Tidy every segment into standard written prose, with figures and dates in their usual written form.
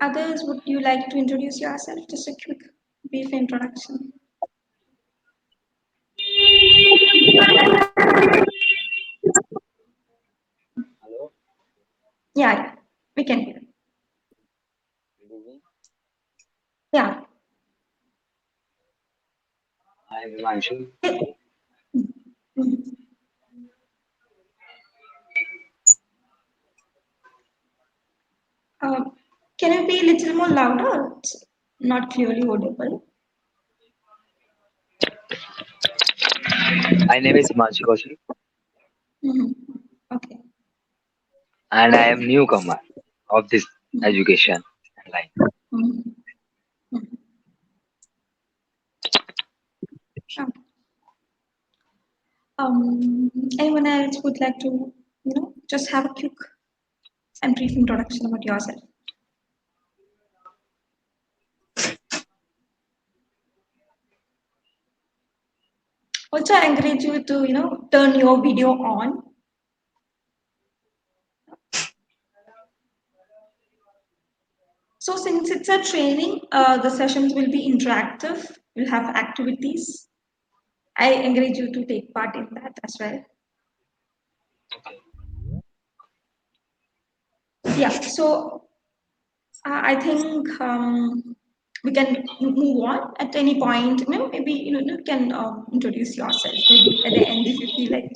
Others, would you like to introduce yourself? Just a quick, brief introduction. Hello, Yeah, we can hear. good evening. Yeah. I am Himanshu. Mhm. Um, can you be a little more louder? It's not clearly audible. My name is Himanshu Kaushik, Mhm. Okay. and I am newcomer of this education line. Mhm. Mhm. Okay. Anyone else would like to, just have a quick and brief introduction about yourself? Also, I encourage you to, turn your video on. So since it's a training, the sessions will be interactive. We'll have activities. I encourage you to take part in that as well. Yeah. So I think we can move on at any point. Maybe you can introduce yourself. Maybe at the end, if you feel like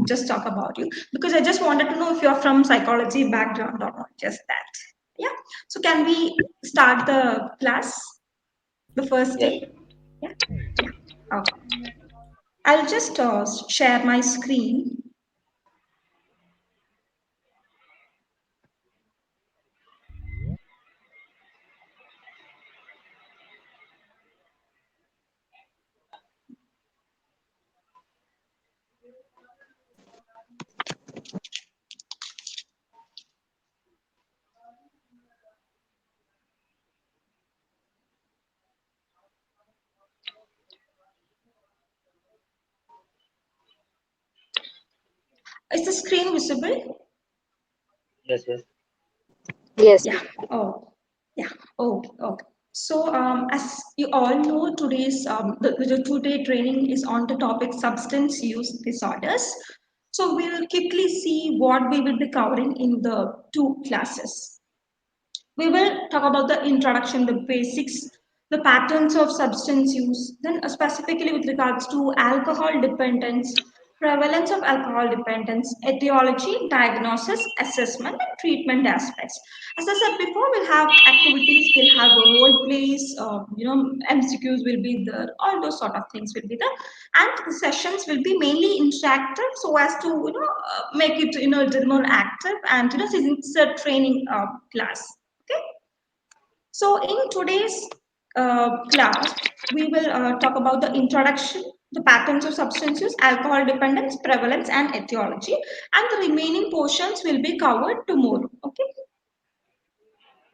just talk about you. Because I just wanted to know if you're from psychology background or not. Just that. Yeah. So can we start the class the first Yes, day? Yeah. Yeah. Okay. I'll just share my screen. Is the screen visible? yes, yes. Yes, Yeah. Oh, yeah. Okay. Okay. So, as you all know, the today training is on the topic substance use disorders. So we'll quickly see what we will be covering in the two classes. We will talk about the introduction, the basics, the patterns of substance use, then specifically with regards to alcohol dependence, prevalence of alcohol dependence, etiology, diagnosis, assessment, and treatment aspects. As I said before, we'll have activities, we'll have role plays, MCQs will be there, all those sort of things will be there, and the sessions will be mainly interactive, so as to make it a little more active, and since it's a training class. Okay, so in today's class, we will talk about the introduction, the patterns of substance use, alcohol dependence, prevalence, and etiology, and the remaining portions will be covered tomorrow. Okay.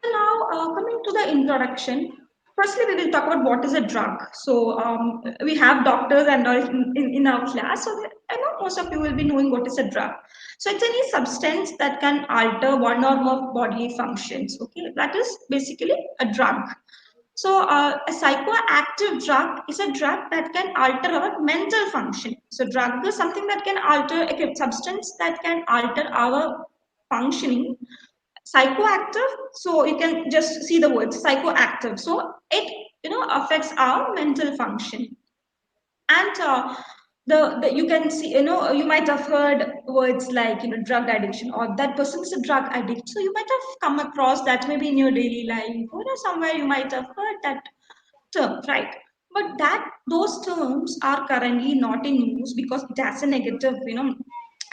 So now, coming to the introduction, firstly we will talk about what is a drug. So we have doctors and all in our class, so I know most of you will be knowing what is a drug. So it's any substance that can alter one or more bodily functions. Okay, that is basically a drug. So a psychoactive drug is a drug that can alter our mental function. So drug is something that can alter a substance that can alter our functioning. Psychoactive, so you can just see the word psychoactive, so it affects our mental function. And the you can see, you might have heard words like drug addiction, or that person is a drug addict, so you might have come across that maybe in your daily life, or somewhere you might have heard that term, right? But that those terms are currently not in use because it has a negative,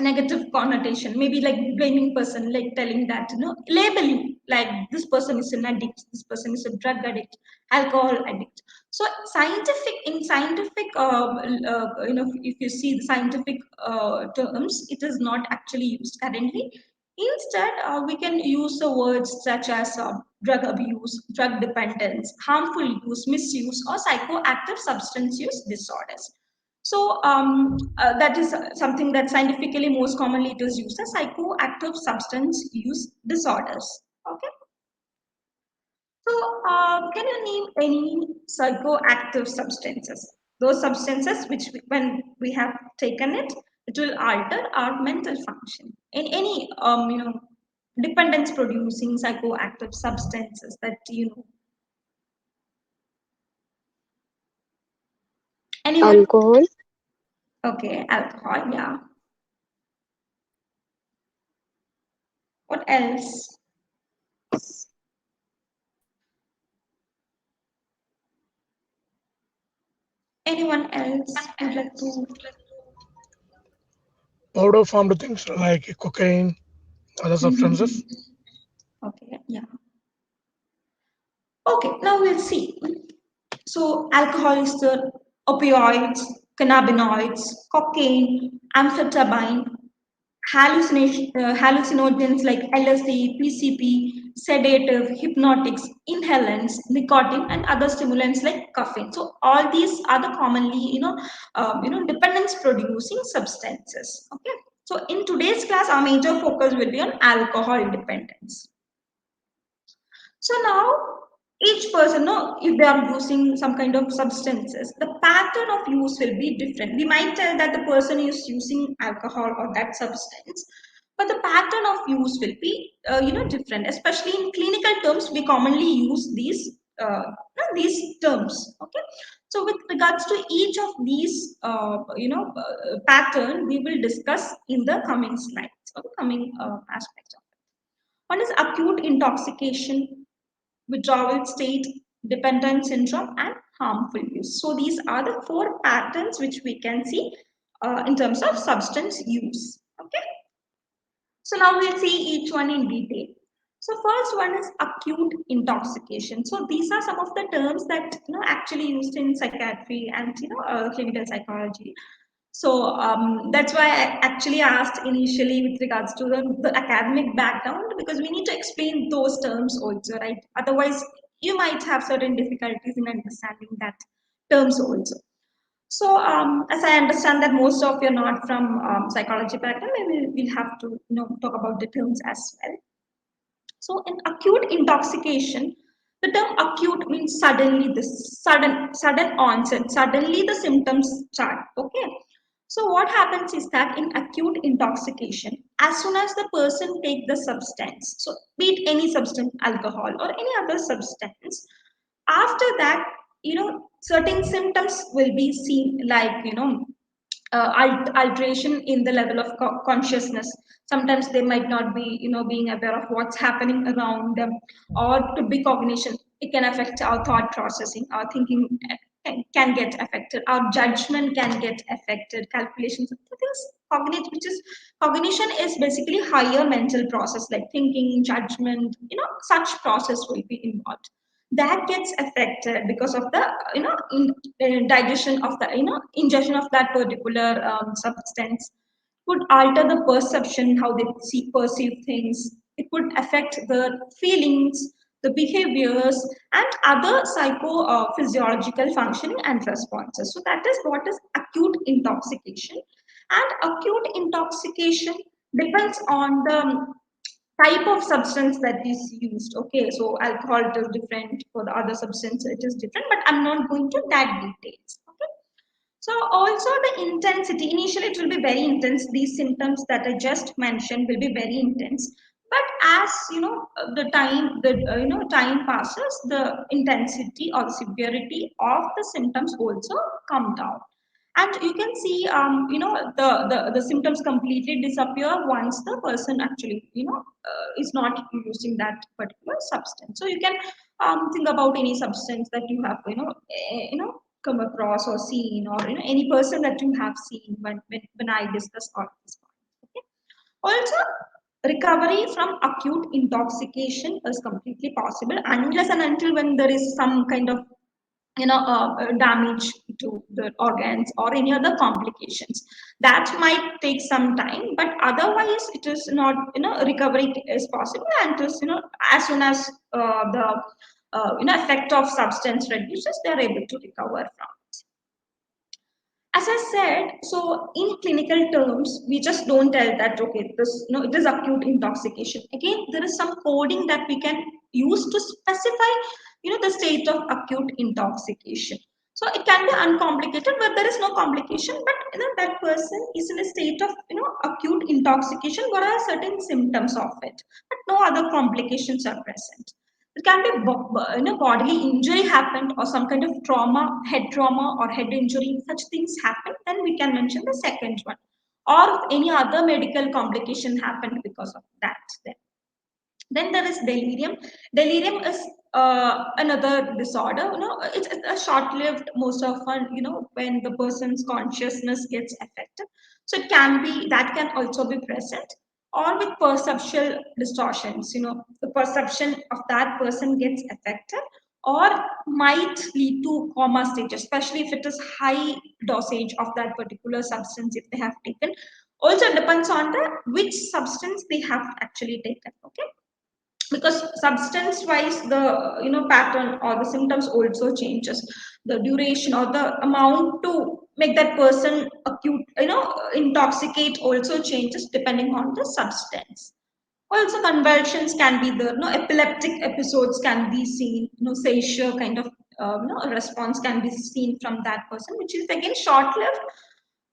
negative connotation. Maybe like blaming person, like telling that, labeling, like this person is an addict, this person is a drug addict, alcohol addict. So scientific, if you see the scientific terms, it is not actually used currently. Instead, we can use the words such as drug abuse, drug dependence, harmful use, misuse, or psychoactive substance use disorders. So that is something that scientifically most commonly it is used as psychoactive substance use disorders. Okay. So, can you name any psychoactive substances? Those substances which, when we have taken it, it will alter our mental function. In any, dependence-producing psychoactive substances that you know. Anyone? Alcohol, Okay, alcohol. Yeah. What else? Anyone else would like to? powder formed things like cocaine, other substances. Mhm. Okay. Yeah. Okay. Now we'll see. So, alcohol is the opioids, cannabinoids, cocaine, amphetamine, hallucinogens like LSD, PCP, sedative, hypnotics, inhalants, nicotine, and other stimulants like caffeine. So, all these are the commonly, dependence-producing substances. Okay. So, in today's class, our major focus will be on alcohol dependence. So now each person, no, if they are using some kind of substances, the pattern of use will be different. We might tell that the person is using alcohol or that substance, but the pattern of use will be, different. Especially in clinical terms, we commonly use these terms. Okay. So with regards to each of these, pattern, we will discuss in the coming slides or the coming aspects of it. One is acute intoxication, withdrawal state, dependent syndrome, and harmful use. So these are the four patterns which we can see in terms of substance use. Okay. So now we'll see each one in detail. So first one is acute intoxication. So these are some of the terms that actually used in psychiatry and clinical psychology. So that's why I actually asked initially with regards to the academic background, because we need to explain those terms also, right? Otherwise, you might have certain difficulties in understanding that terms also. So, as I understand that most of you are not from psychology background, maybe we'll have to talk about the terms as well. So, in acute intoxication, the term acute means suddenly, this sudden onset, suddenly the symptoms start. Okay. So, what happens is that in acute intoxication, as soon as the person take the substance, so be it any substance, alcohol or any other substance, after that, certain symptoms will be seen, like alteration in the level of consciousness. Sometimes they might not be being aware of what's happening around them, or could be cognition. It can affect our thought processing, our thinking can get affected, our judgment can get affected, calculations, things. Cognition, which is cognition, is basically higher mental process like thinking, judgment, such process will be involved. That gets affected because of the digestion of the ingestion of that particular substance. Could alter the perception, how they perceive things. It could affect the feelings, the behaviors, and other psychophysiological functioning and responses. So that is what is acute intoxication. And acute intoxication depends on the type of substance that is used. Okay, so alcohol, it is different, for the other substance it is different, but I'm not going to that details. Okay. So also the intensity, initially it will be very intense. These symptoms that I just mentioned will be very intense, but as the time passes, the intensity or the severity of the symptoms also come down. And you can see the symptoms completely disappear once the person actually is not using that particular substance. So you can think about any substance that you have come across or seen, or any person that you have seen when I discuss all this point. Okay. Also, recovery from acute intoxication is completely possible unless and until when there is some kind of damage to the organs or any other complications. That might take some time, but otherwise it is not, recovery is possible, and it is, as soon as the effect of substance reduces, they are able to recover from. as I said, so in clinical terms, we just don't tell that okay, this it is acute intoxication. Again, there is some coding that we can use to specify the state of acute intoxication. So it can be uncomplicated, but there is no complication. But that person is in a state of acute intoxication. What are certain symptoms of it? But no other complications are present. It can be bodily injury happened or some kind of trauma, head trauma or head injury. Such things happen. Then we can mention the second one, or if any other medical complication happened because of that. Then there is delirium. Delirium is another disorder. It's a short-lived, most often, when the person's consciousness gets affected. So it can be that can also be present, or with perceptual distortions. The perception of that person gets affected, or might lead to coma stage, especially if it is high dosage of that particular substance if they have taken. Also depends on the which substance they have actually taken. Okay, because substance wise the pattern or the symptoms also changes, the duration or the amount to make that person acute intoxicate also changes depending on the substance. Also convulsions can be there, epileptic episodes can be seen, seizure kind of a response can be seen from that person, which is again short lived.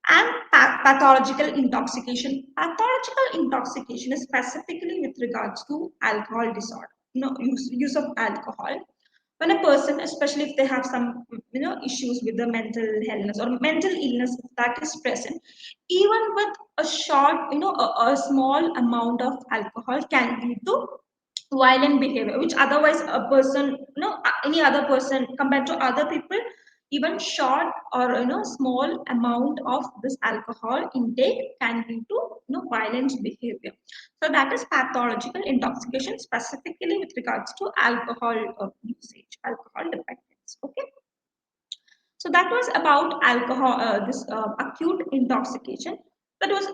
And pathological intoxication. Pathological intoxication is specifically with regards to alcohol disorder, use of alcohol. When a person, especially if they have some, issues with the mental illness or mental illness that is present, even with a short, a small amount of alcohol can lead to violent behavior, which otherwise a person, any other person compared to other people, even short or small amount of this alcohol intake can lead to violent behavior. So that is pathological intoxication, specifically with regards to alcohol usage, alcohol dependence. Okay, so that was about alcohol, this acute intoxication. That was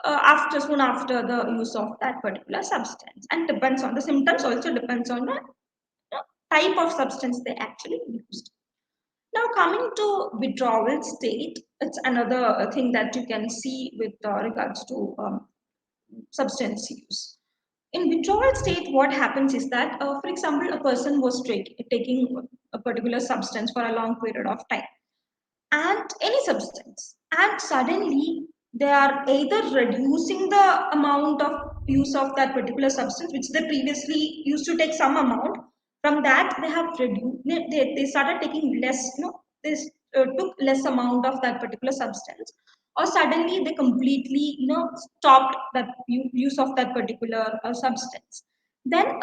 after soon after the use of that particular substance, and depends on the symptoms. Also depends on the type of substance they actually used. Now coming to withdrawal state, it's another thing that you can see with regards to substance use. In withdrawal state, what happens is that, for example, a person was taking a particular substance for a long period of time, and any substance, and suddenly they are either reducing the amount of use of that particular substance which they previously used to take some amount. From that they have reduced, they started taking less, they took less amount of that particular substance, or suddenly they completely stopped that use of that particular substance. Then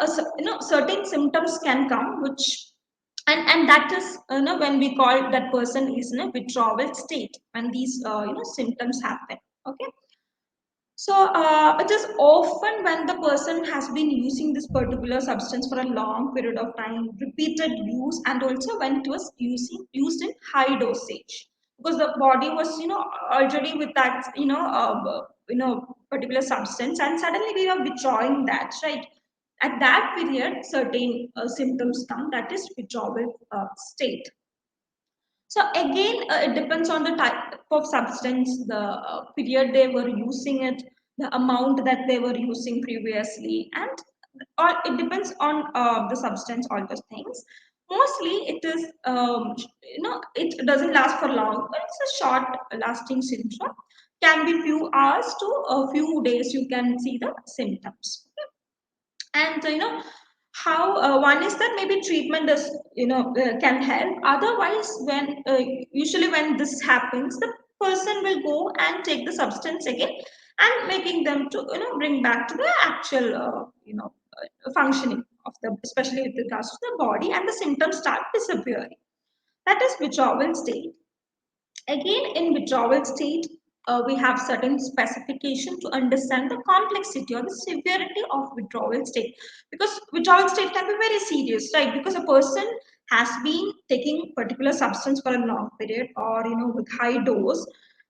certain symptoms can come, which, and that is when we call that person is in a withdrawal state, when these symptoms happen. Okay, so it is often when the person has been using this particular substance for a long period of time, repeated use, and also when it was used in high dosage, because the body was already with that particular substance, and suddenly we are withdrawing that, right? At that period, certain symptoms come, that is withdrawal state. So again, it depends on the type of substance, the period they were using it, the amount that they were using previously, and or it depends on the substance, all those things. Mostly, it is it doesn't last for long, but it's a short lasting symptom. Can be few hours to a few days. You can see the symptoms. And how one is that maybe treatment is can help. Otherwise, when usually when this happens, the person will go and take the substance again, and making them to bring back to the actual functioning of the, especially with regards to the body, and the symptoms start disappearing. That is withdrawal state. Again, in withdrawal state, we have certain specification to understand the complexity or the severity of withdrawal state. Because withdrawal state can be very serious, right? Because a person has been taking particular substance for a long period, or with high dose,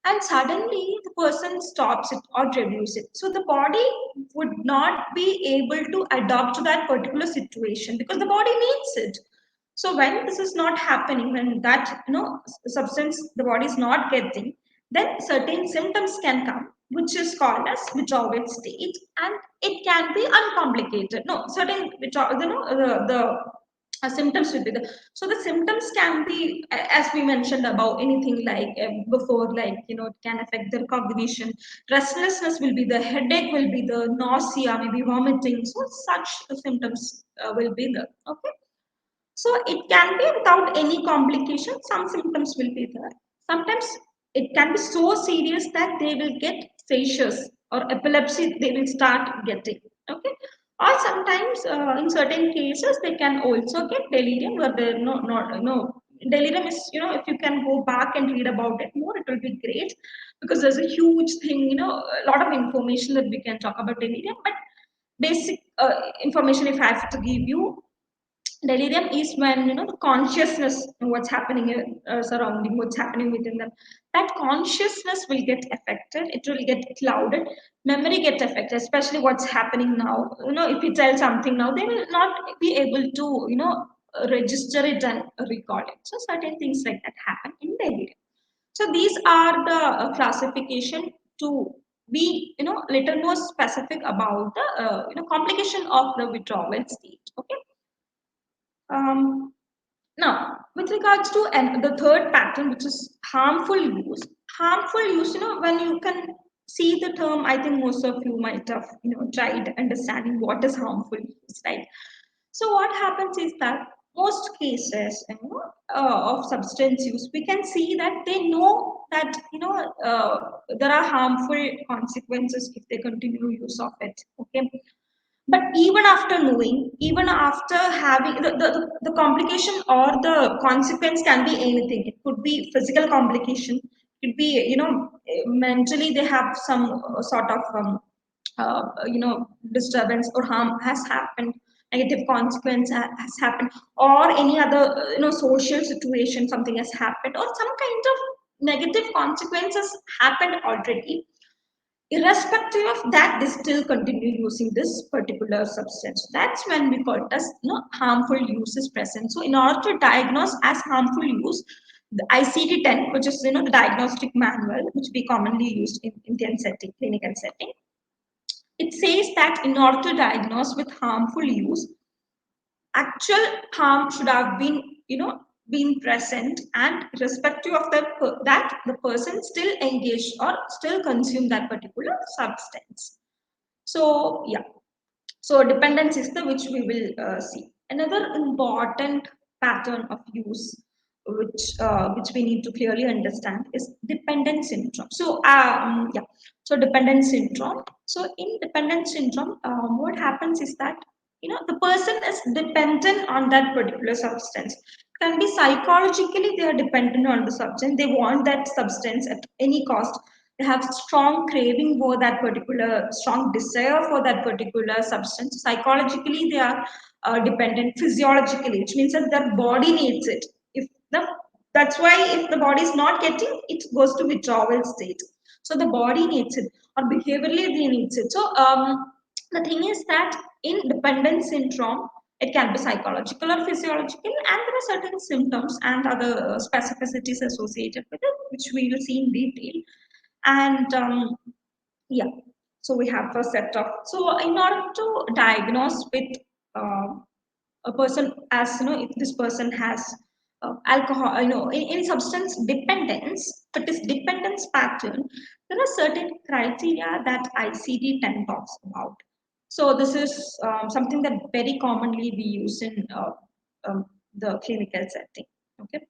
and suddenly the person stops it or reduces it. So the body would not be able to adapt to that particular situation because the body needs it. So when this is not happening, when that substance the body is not getting, then certain symptoms can come, which is called as withdrawal state, and it can be uncomplicated. No, certain withdrawal, the symptoms will be the, so the symptoms can be as we mentioned above, anything like before, like it can affect the cognition, restlessness will be the, headache will be the, nausea, maybe vomiting, so such symptoms will be the, okay. So it can be without any complication. Some symptoms will be there. Sometimes it can be so serious that they will get seizures or epilepsy. They will start getting, okay. Or sometimes in certain cases they can also get delirium, where there no delirium is, if you can go back and read about it more, it will be great, because there's a huge thing, a lot of information that we can talk about delirium. But basic information if I have to give you, delirium is when the consciousness, what's happening surrounding, what's happening within them, that consciousness will get affected, it will get clouded, memory get affected, especially what's happening now. If you tell something now, they will not be able to register it and recall it. So certain things like that happen in delirium. So these are the classification to be little more specific about the complication of the withdrawal state, okay. um, Now, with regards to the third pattern, which is harmful use, when you can see the term, I think most of you might have, tried understanding what is harmful use, right? So what happens is that most cases, of substance use, we can see that they know that, there are harmful consequences if they continue use of it, okay. But even after knowing, even after having the complication or the consequence can be anything. It could be physical complication, it could be mentally they have some sort of disturbance or harm has happened, negative consequence has happened, or any other social situation, something has happened, or some kind of negative consequences happened already. Irrespective of that, they still continue using this particular substance. That's when we call it as harmful use is present. So in order to diagnose as harmful use, the ICD-10, which is the diagnostic manual which we commonly use in Indian setting, clinical setting, it says that in order to diagnose with harmful use, actual harm should have been been present, and irrespective of that the person still engaged or still consumed that particular substance. So yeah, so dependence is the which we will see. Another important pattern of use, which we need to clearly understand, is dependent syndrome. So yeah, so dependent syndrome. So in dependent syndrome, what happens is that the person is dependent on that particular substance. Can be psychologically they are dependent on the substance. They want that substance at any cost. They have strong craving for that particular, strong desire for that particular substance. Psychologically they are dependent, physiologically, which means that their body needs it. If the That's why if the body is not getting, it goes to withdrawal state. So the body needs it, or behaviorally they needs it. So the thing is that in dependent syndrome, it can be psychological or physiological, and there are certain symptoms and other specificities associated with it, which we will see in detail. And yeah, so we have a set of, so in order to diagnose with uh, a person, as if this person has alcohol, any substance dependence, but this dependence pattern, there are certain criteria that ICD-10 talks about. So this is something that very commonly we use in the clinical setting, okay.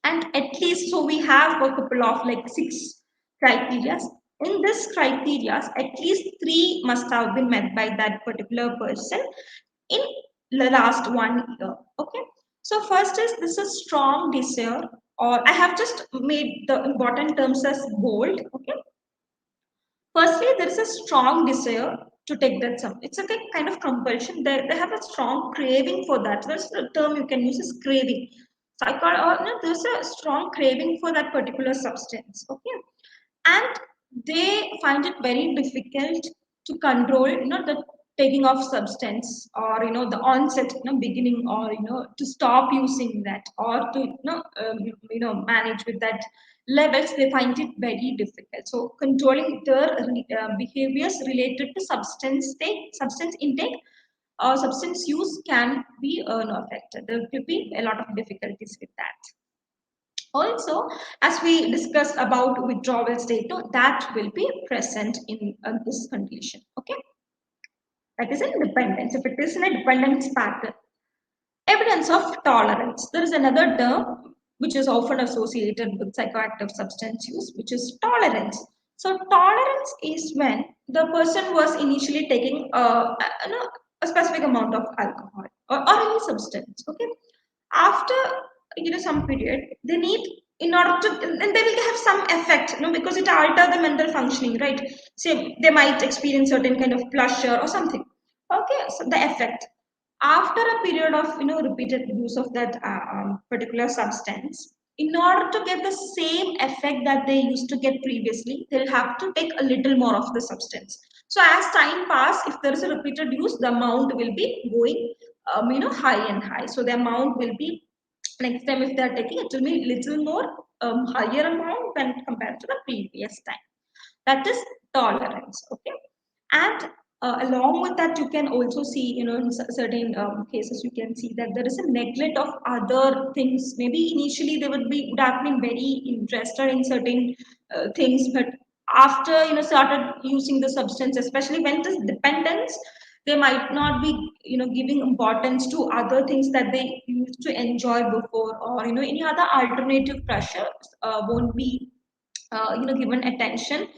And at least, so we have a couple of like 6 criteria. In this criteria, at least 3 must have been met by that particular person in the last 1 year, okay. So first is this is strong desire, or I have just made the important terms as bold, okay. Firstly, there is a strong desire to take that sum. It's a kind of compulsion. They have a strong craving for that. That's the term you can use is craving. No, there's a strong craving for that particular substance. Okay. And they find it very difficult to control, taking of substance, or the onset, beginning, or to stop using that, or to manage with that levels, they find it very difficult. So controlling their behaviors related to substance intake or substance use can be affected. There could be a lot of difficulties with that. Also, as we discussed about withdrawal state, no, that will be present in this condition. Okay, that is in dependence. If it is in a dependence pattern, evidence of tolerance. There is another term which is often associated with psychoactive substance use, which is tolerance. So, tolerance is when the person was initially taking a specific amount of alcohol, or any substance. Okay, after some period, they need, in order to, and they will have some effect, because it alter the mental functioning, right? So they might experience certain kind of pleasure or something. Okay, so the effect, after a period of repeated use of that particular substance, in order to get the same effect that they used to get previously, they'll have to take a little more of the substance. So as time pass, if there is a repeated use, the amount will be going high and high. So the amount will be, next time if they are taking, it will be little more higher amount when compared to the previous time. That is tolerance. Okay, and along with that, you can also see, in certain cases, you can see that there is a neglect of other things. Maybe initially they would have been very interested in certain things, but after started using the substance, especially when it is dependence, they might not be giving importance to other things that they used to enjoy before, or any other alternative pressures won't be given attention.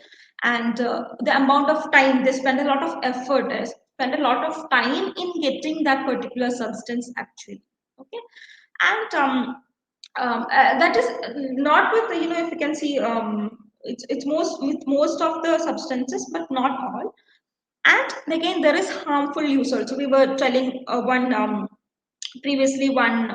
And the amount of time they spend, a lot of effort, spend a lot of time in getting that particular substance actually. Okay, and that is not with if you can see, it's most with most of the substances, but not all. And again, there is harmful use also. We were telling one previously, one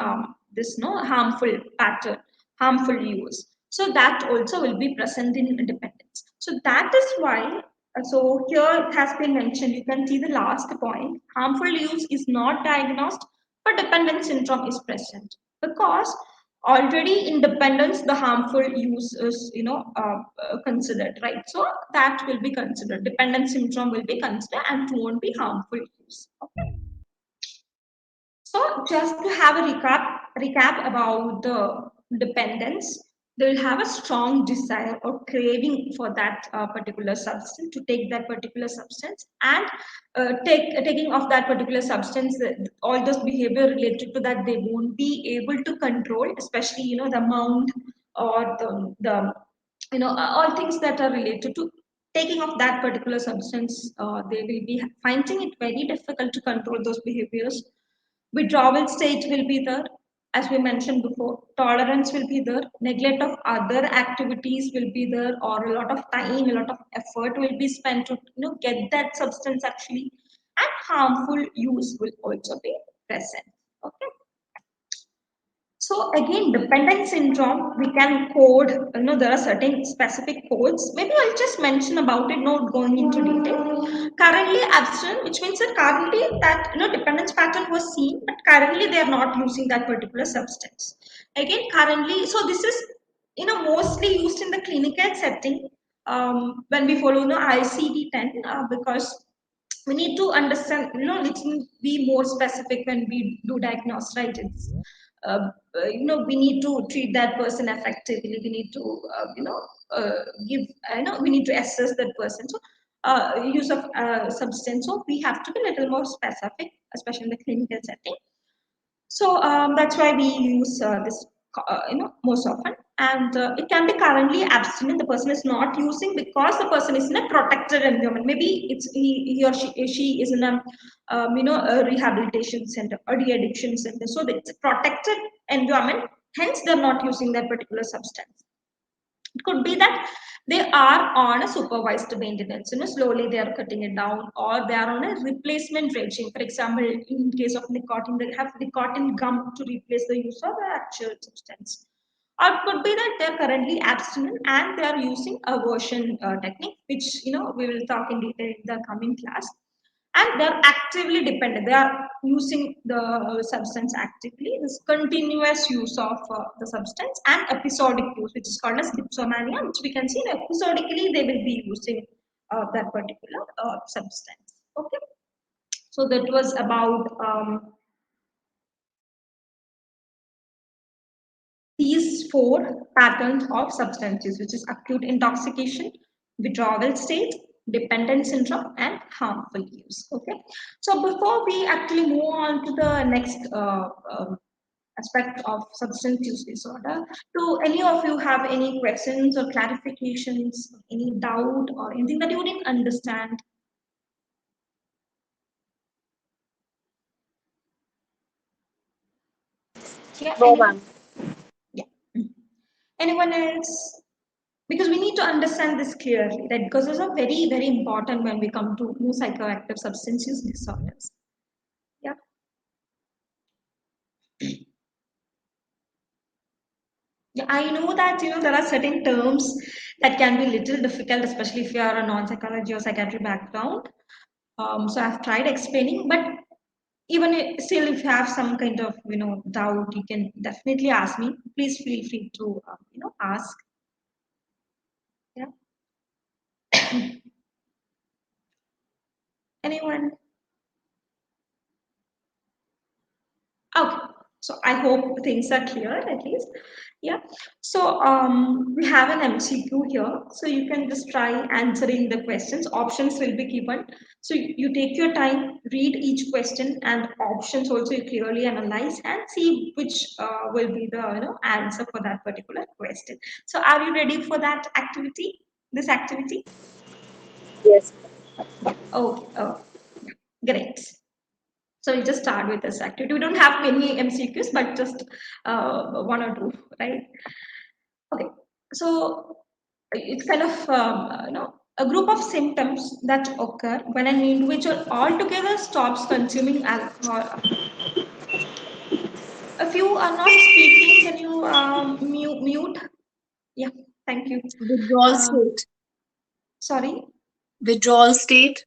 this no harmful pattern, harmful use, so that also will be present in independence. So that is why, so here it has been mentioned, you can see the last point, harmful use is not diagnosed, but dependence syndrome is present, because already in dependence the harmful use is considered, right? So that will be considered, dependence syndrome will be considered, and it won't be harmful use. Okay, so just to have a recap about the dependence, they will have a strong desire or craving for that particular substance, to take that particular substance, and taking of that particular substance, all those behavior related to that they won't be able to control, especially the amount, or the all things that are related to taking of that particular substance, they will be finding it very difficult to control those behaviors. Withdrawal state will be there, as we mentioned before. Tolerance will be there. Neglect of other activities will be there, or a lot of time, a lot of effort will be spent to get that substance actually, and harmful use will also be present. Okay. So again, dependent syndrome, we can code, there are certain specific codes. Maybe I'll just mention about it, not going into detail. Currently abstinent, which means that currently that, dependence pattern was seen, but currently they are not using that particular substance. Again, currently, so this is, mostly used in the clinical setting, when we follow, ICD-10, because we need to understand, let's be more specific when we do diagnose, right? It's we need to treat that person effectively. We need to give, we need to assess that person. So use of substance, so we have to be a little more specific, especially in the clinical setting. So that's why we use this, most often. And it can be currently abstinent. The person is not using because the person is in a protected environment. Maybe it's he or she is in a, a rehabilitation center or de-addiction center. So it's a protected environment. Hence, they're not using that particular substance. It could be that they are on a supervised maintenance, slowly they are cutting it down, or they are on a replacement regime. For example, in case of nicotine, they have nicotine gum to replace the use of the actual substance. Or it could be that they are currently abstinent and they are using aversion technique, which we will talk in detail in the coming class. and they're actively dependent. They are using the substance actively. This continuous use of the substance and episodic use, which is called as dipsomania, which we can see episodically they will be using that particular substance. Okay, so that was about these four patterns of substance use, which is acute intoxication, withdrawal state, dependent syndrome, and harmful use. Okay, so before we actually move on to the next aspect of substance use disorder, do any of you have any questions or clarifications, any doubt, or anything that you didn't understand? Yeah, No, anyone? ma'am. Yeah. Anyone else? Because we need to understand this clearly, that because those are very, very important when we come to new psychoactive substance use disorders. Yeah. Yeah, I know that there are certain terms that can be little difficult, especially if you are a non-psychology or psychiatry background. So I've tried explaining, but even still, if you have some kind of doubt, you can definitely ask me. Please feel free to ask. Yeah. Anyone? Okay, so I hope things are clear at least. Yeah. So we have an MCQ here, so you can just try answering the questions. Options will be given. So you take your time, read each question and options also you clearly analyze and see which will be the answer for that particular question. So are you ready for that activity? This activity? Yes. Okay. Oh, great. So we'll just start with this activity. We don't have many MCQs, but just one or two, right? Okay. So it's kind of a group of symptoms that occur when an individual altogether stops consuming alcohol. If you are not speaking, can you mute? Yeah, thank you. Withdrawal Um, state. sorry. Withdrawal state.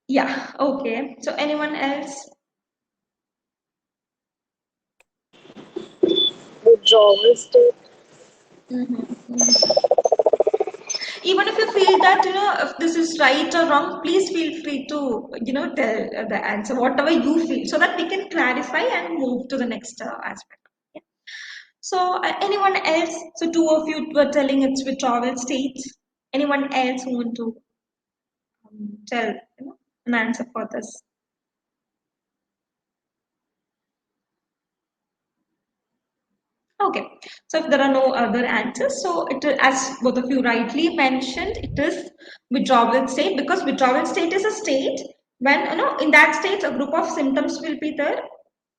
Yeah. Okay. So anyone else? Withdrawal state. Mm-hmm. Even if you feel that if this is right or wrong, please feel free to tell the answer whatever you feel, so that we can clarify and move to the next aspect. Yeah. So anyone else? So two of you were telling it's withdrawal state. Anyone else who want to tell an answer for this? Okay, so if there are no other answers, so as both of you rightly mentioned, it is withdrawal state, because withdrawal state is a state when in that state a group of symptoms will be there.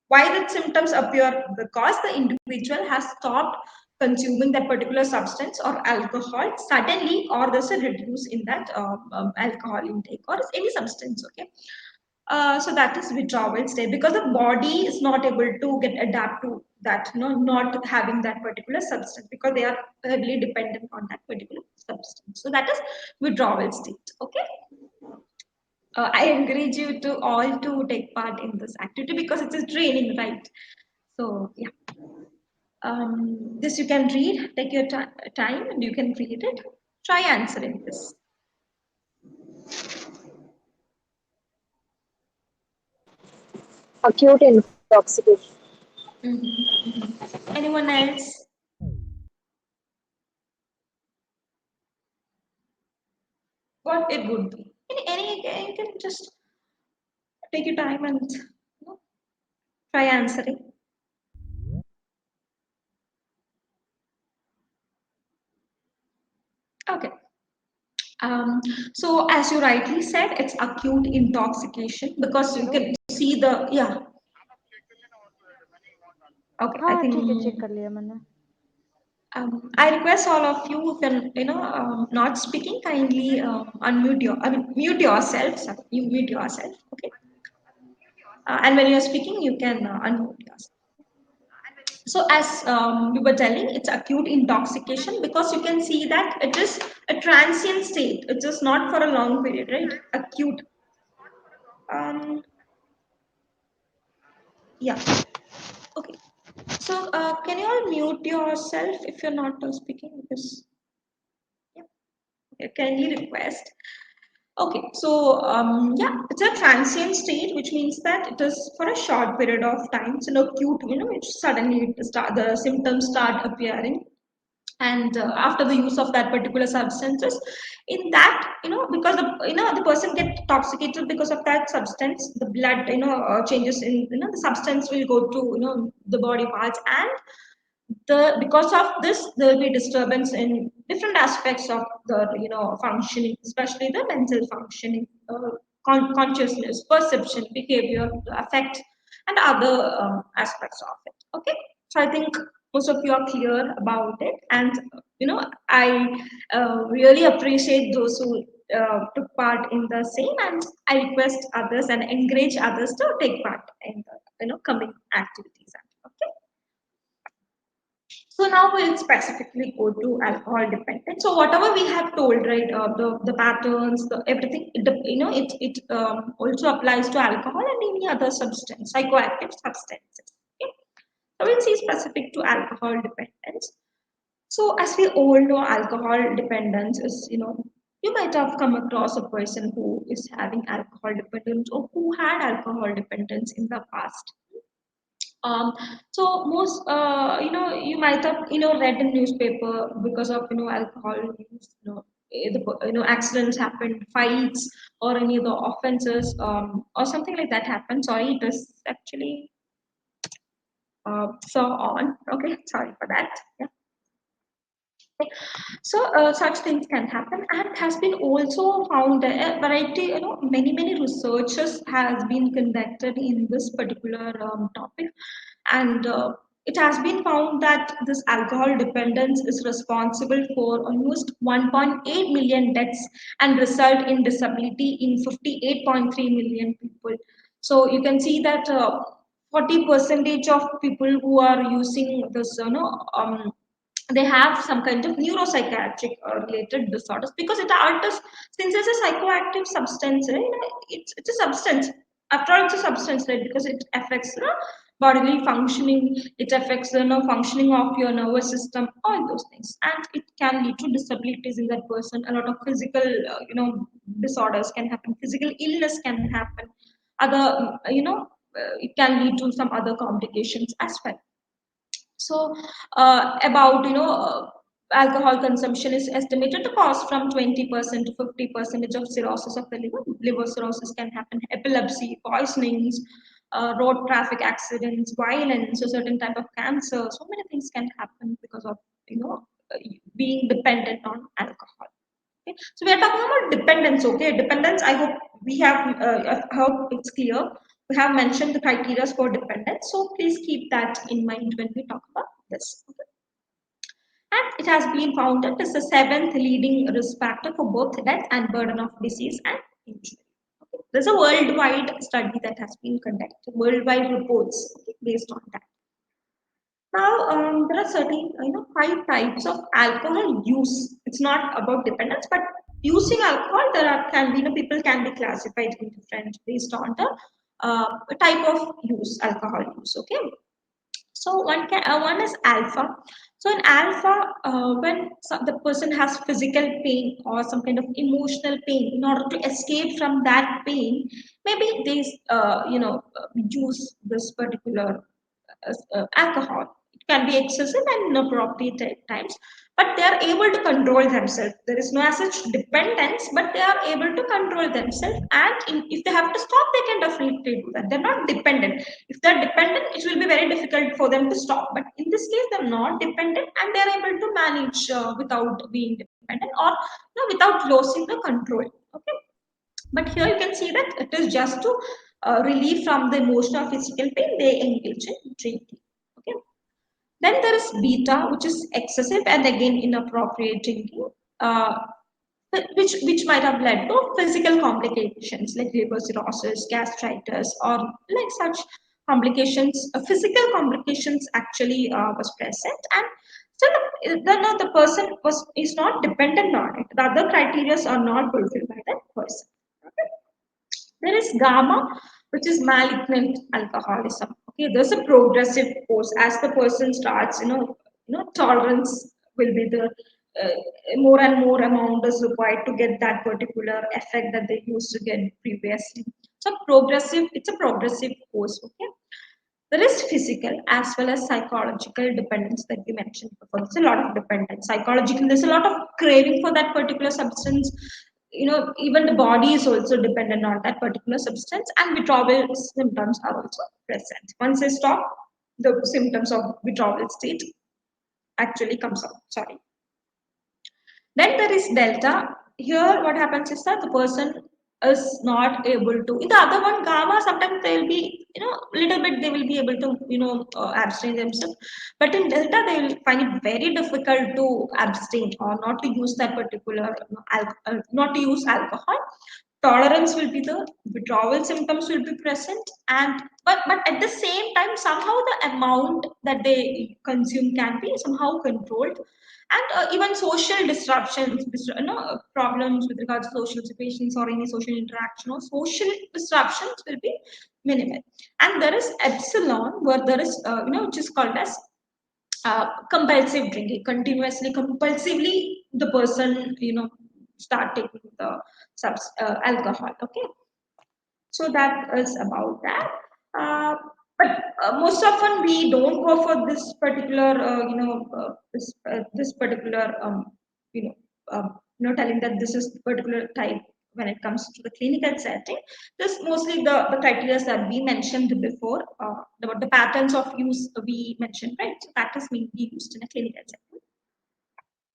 Why the symptoms appear? Because the individual has stopped consuming that particular substance or alcohol suddenly, or there's a reduce in that alcohol intake or any substance. Okay, so that is withdrawal state, because the body is not able to get adapt to that, not having that particular substance, because they are heavily dependent on that particular substance. So that is withdrawal state. Okay. I encourage you to all to take part in this activity because it is training, right? So yeah, this you can read. Take your time and you can read it. Try answering this. Acute intoxication. Mhm. Anyone else? What it would be? Any you can just take your time and try answering. Okay. So as you rightly said, it's acute intoxication because you hello can see the yeah. Okay, I हाँ ठीक है check think कर लिया मैंने I request all of you who can not speaking, kindly unmute mute yourself. Sorry, you mute yourself. Okay, and when you are speaking, you can unmute yourself. So as we were telling, it's acute intoxication because you can see that it is a transient state. It is not for a long period, right? Acute. Um, yeah. Okay. So, can you all mute yourself if you're not speaking? Because, yeah, okay, kindly request. Okay, so yeah, it's a transient state, which means that it is for a short period of time. It's an acute, which suddenly the symptoms start appearing, and after the use of that particular substances, in that, because the person get intoxicated because of that substance, the blood, changes in, the substance will go to, the body parts, and because of this there will be disturbance in different aspects of the, functioning, especially the mental functioning, consciousness, perception, behavior, affect, and other aspects of it. Okay, so I think most of you are clear about it, and I really appreciate those who took part in the same, and I request others and encourage others to take part in the, coming activities. Okay. So now we'll specifically go to alcohol dependence. So whatever we have told, right, the patterns, the everything, it also applies to alcohol and any other substance, psychoactive substances. Okay? So we'll see specific to alcohol dependence. So as we all know, alcohol dependence is, you might have come across a person who is having alcohol dependence or who had alcohol dependence in the past. um, so most, you might have, read in newspaper because of, alcohol use, accidents happen, fights, or any other offenses, or something like that happen. Sorry, it is actually so on. Okay, sorry for that. Yeah. So such things can happen, and has been also found a variety, many researches has been conducted in this particular topic, and it has been found that this alcohol dependence is responsible for almost 1.8 million deaths and result in disability in 58.3 million people. So you can see that 40 percentage of people who are using this, they have some kind of neuropsychiatric related disorders, because it alters, since it's a psychoactive substance, right? It's a substance, after all it's a substance, right? Because it affects the bodily functioning, it affects the, functioning of your nervous system, all those things, and it can lead to disabilities in that person. A lot of physical, disorders can happen, physical illness can happen, other, it can lead to some other complications as well. So, about, alcohol consumption is estimated to cause from 20% to 50% of cirrhosis of the liver. Liver cirrhosis can happen, epilepsy, poisonings, road traffic accidents, violence, a certain type of cancer. So many things can happen because of, uh, being dependent on alcohol. Okay? So we are talking about dependence. Okay, dependence. I hope we have. I hope it's clear. We have mentioned the criteria for dependence. So please keep that in mind when we talk about this. Okay? And it has been found that it's the seventh leading risk factor for both death and burden of disease and injury. Okay? There's a worldwide study that has been conducted, worldwide reports, okay, based on that. Now, there are certain, five types of alcohol use. It's not about dependence, but using alcohol, can be, people can be classified in different based on the type of use, alcohol use. Okay, so one is alpha. So in alpha, when the person has physical pain or some kind of emotional pain, in order to escape from that pain, maybe they use this particular alcohol. It can be excessive and inappropriate at times, but they are able to control themselves. There is no as such dependence, but they are able to control themselves. And if they have to stop, they can definitely do that. They're not dependent. If they're dependent, it will be very difficult for them to stop. But in this case, they're not dependent, and they're able to manage without being dependent, or without losing the control. Okay. But here you can see that it is just to relieve from the emotional or physical pain, they engage in drinking. Okay. Then there is beta, which is excessive and again inappropriate drinking, uh, which might have led to physical complications like liver cirrhosis, gastritis, or like such complications. Physical complications actually was present, and still the person is not dependent on it. The other criteria are not fulfilled by that person. Okay. There is gamma, which is malignant alcoholism. Okay, there's a progressive course as the person starts. Tolerance will be the more and more amount is required to get that particular effect that they used to get previously. So progressive, it's a progressive course. Okay, there is physical as well as psychological dependence that we mentioned before. There's a lot of dependence. Psychological, there's a lot of craving for that particular substance. Even the body is also dependent on that particular substance, and withdrawal symptoms are also present. Once they stop, the symptoms of withdrawal state actually comes out. Sorry. Then there is delta. Here, what happens is that the person is not able to. In the other one, gamma, sometimes they will be, little bit they will be able to, abstain themselves. But in delta, they will find it very difficult to abstain or not to use that particular, not to use alcohol. Tolerance will be the withdrawal symptoms will be present, and but at the same time, somehow the amount that they consume can be somehow controlled, and even social disruptions, problems with regards to social situations or any social interaction or social disruptions will be minimal. And there is epsilon, where there is which is called as compulsive drinking. Continuously, compulsively, the person start taking the alcohol. Okay, so that is about that. Uh, but most often we don't go for this particular, this particular, telling that this is particular type when it comes to the clinical setting. This mostly the criteria that we mentioned before, the patterns of use we mentioned, right? So that is being used in a clinical setting.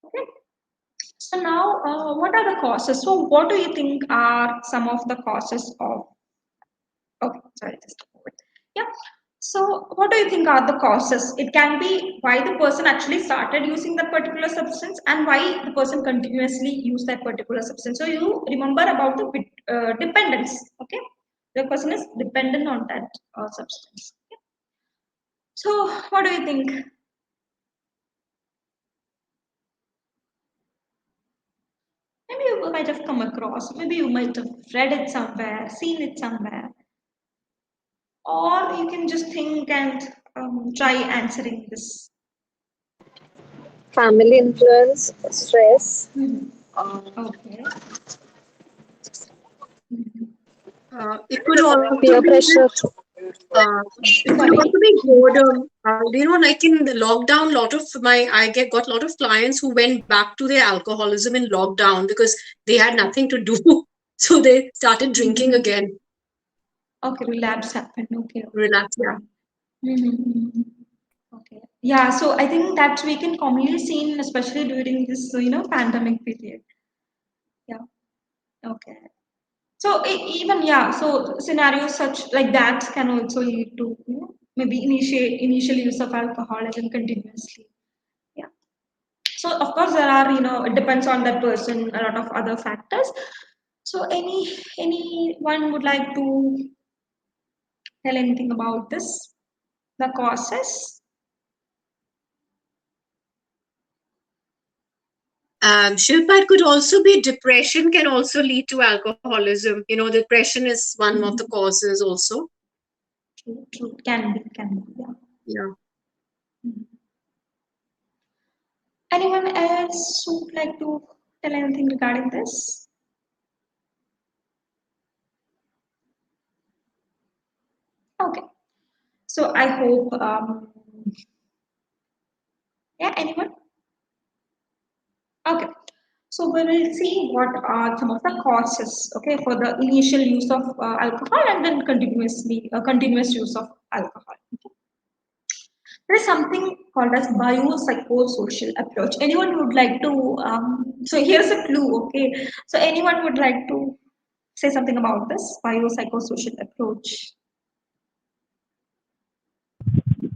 Okay. So now, what are the causes? So what do you think are some of the causes of Okay, sorry, just a moment. Yeah. So, what do you think are the causes? It can be why the person actually started using that particular substance and why the person continuously use that particular substance. So, you remember about the dependence. Okay, the person is dependent on that substance. Okay. So, what do you think? Maybe you might have come across. Maybe you might have read it somewhere, seen it somewhere, or you can just think and try answering this. Family influence, stress, Mhm. uh, Okay. Mhm. it It could could also also peer be pressure. that, it could Sorry. also be boredom. Like in the lockdown, lot of my I get got a lot of clients who went back to their alcoholism in lockdown because they had nothing to do, so they started drinking Mhm. again. Okay, relapse happened. Okay, okay. Relax, yeah. Mhm. Okay. Yeah, so I think that we can commonly seen, especially during this, pandemic period. Yeah. Okay. So even yeah, so scenarios such like that can also lead to maybe initial use of alcohol and then continuously. Yeah. So of course there are it depends on that person, a lot of other factors. So anyone would like to tell anything about this? The causes? Shilpa, it could also be depression can also lead to alcoholism. Depression is one of the Mhm. causes also. True, true. Can be, yeah. Yeah. Mhm. Anyone else who would like to tell anything regarding this? Okay. So I hope, yeah, anyone? Okay. So we will see what are some of the causes, okay, for the initial use of alcohol and then continuous use of alcohol. Okay. There is something called as biopsychosocial approach. Anyone would like to? So here's a clue. Okay. So anyone would like to say something about this biopsychosocial approach?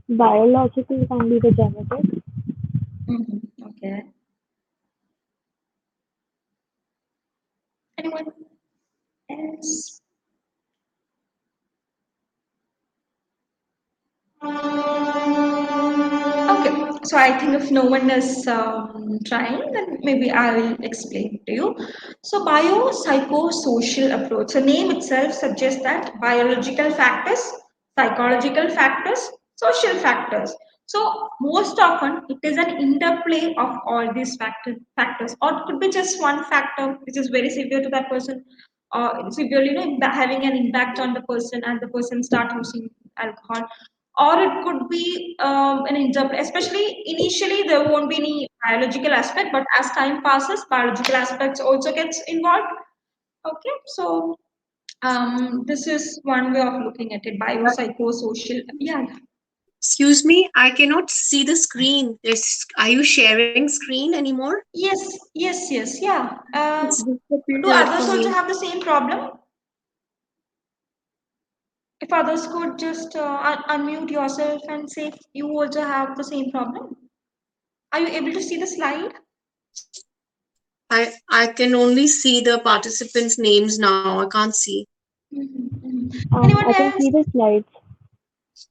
Biological can be the genetic. Okay. Anyone else? Okay. So I think if no one is trying, then maybe I will explain to you. So biopsychosocial approach. The name itself suggests that biological factors, psychological factors, social factors. So most often it is an interplay of all these factors, or it could be just one factor which is very severe to that person, severely, having an impact on the person, and the person start using alcohol, or it could be an interplay. Especially initially, there won't be any biological aspect, but as time passes, biological aspects also gets involved. Okay, so this is one way of looking at it. Biopsychosocial. Yeah. Excuse me, I cannot see the screen. Are you sharing screen anymore? Yes. Yes. Yes. Yeah. It's Do disappeared others from also me. have the same problem? If others could just unmute yourself and say if you also have the same problem. Are you able to see the slide? I can only see the participants' names now. I can't see. Mhm, mhm. Anyone I can else? see the slides.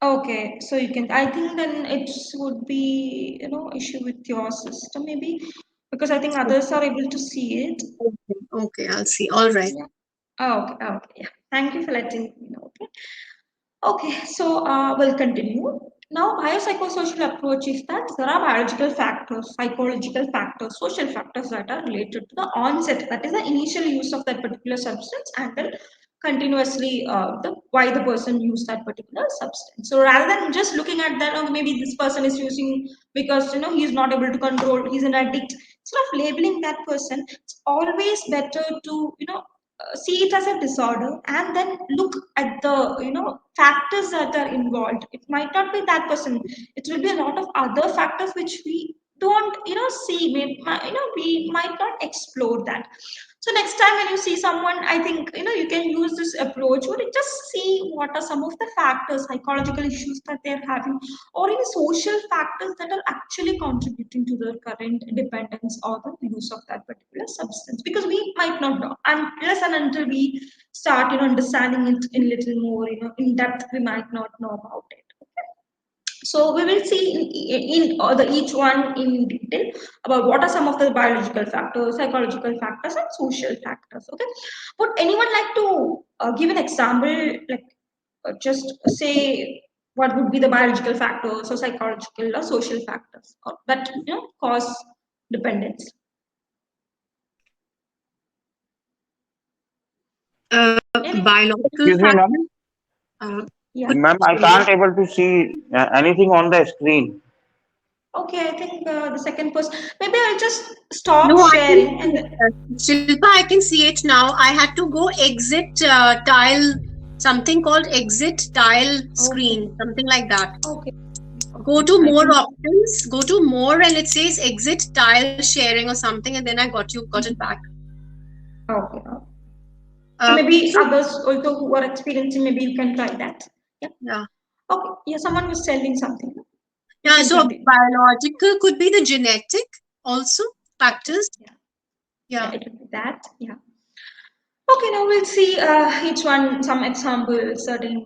Okay, so you can. I think then it would be issue with your system maybe, because I think others are able to see it. Okay, okay, I'll see. All right. Yeah. Oh, okay. Okay. Yeah. Thank you for letting me know. Okay. Okay, so we'll continue. Now, biopsychosocial approach is that there are biological factors, psychological factors, social factors that are related to the onset, that is the initial use of that particular substance, and then continuously the why the person used that particular substance. So rather than just looking at that, oh, maybe this person is using because he is not able to control, he's an addict. Instead of labeling that person, it's always better to see it as a disorder and then look at the factors that are involved. It might not be that person, it will be a lot of other factors which we don't see. We might not explore that. So next time when you see someone, I think you can use this approach where you just see what are some of the factors, psychological issues that they're having, or any social factors that are actually contributing to the current dependence or the use of that particular substance. Because we might not know unless and until we start understanding it in little more in depth, we might not know about it. So we will see in the each one in detail about what are some of the biological factors, psychological factors, and social factors. Okay. Would anyone like to give an example, like just say what would be the biological factors or psychological or social factors that cause dependence? Any? Biological Excuse me, ma'am. factor. Yeah. Ma'am, I can't able to see anything on the screen. Okay. I think the second person. Maybe I'll just stop No, I can sharing see and. it. Shilpa, I can see it now. I had to go exit tile, something called exit tile Okay. screen, something like that. Okay. Go Okay. to I more think. options, go to more, and it says exit tile sharing or something, and then I got it back. Okay. Okay. So maybe So others also who are experiencing, maybe you can try that. Yeah. yeah, Okay. Yeah. Someone was telling something. You yeah. can So continue. biological could be the genetic also Okay. factors. Yeah. Yeah. Yeah. It will be that. Yeah. Okay. Now we'll see each one some examples, certain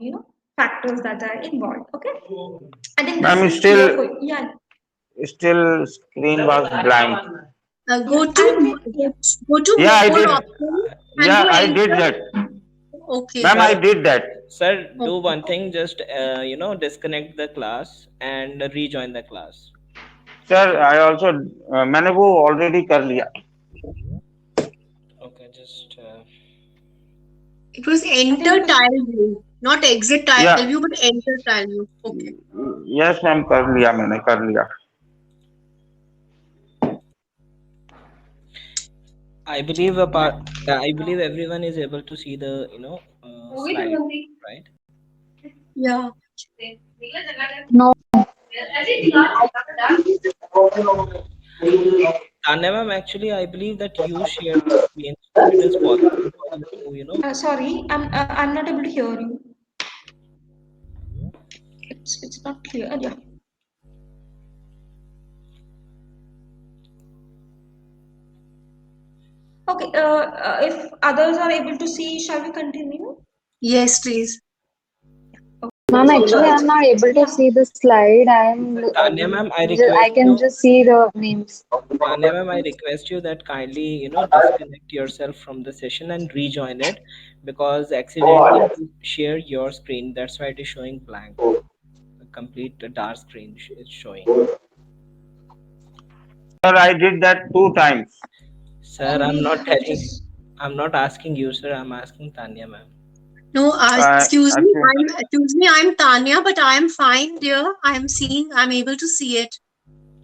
factors that are involved. Okay. I think this Ma'am, is clear still for you. Yeah. still screen was blank. Yeah. I think. Yeah. Go to Yeah, I more did. options and Yeah, go I did enter. that. Okay. Ma'am, I Sir, did that. sir, do Okay. one thing. Just disconnect the class and rejoin the class. Sir, I also मैंने वो already कर लिया. Okay, just It was I think. enter tile view, not exit tile Yeah. view, but enter tile view. Okay. Yes, ma'am, कर लिया मैंने कर लिया. I believe a Yeah. part. I believe everyone is able to see the slide, right? Yeah. No, Tanya ma'am, actually, I believe that you shared the screen, so it is possible for you to Sorry. I'm not able to hear you. It's not clear. Yeah. Okay. If others are able to see, shall we continue? Yes, please. Okay. Ma'am, So actually, I'm not able to yeah. see the slide. Tanya ma'am, I I request can you. just see the names. Tanya ma'am, I request you that kindly, disconnect yourself from the session and rejoin it because accidentally you share your screen. That's why it is showing blank. A complete dark screen is showing. Sir, I did that 2 times. Sir, I'm We not telling. just I'm not asking you, sir. I'm asking Tanya ma'am. No, Actually, excuse me, I'm Tanya, but I'm fine, dear. I'm seeing, I'm able to see it.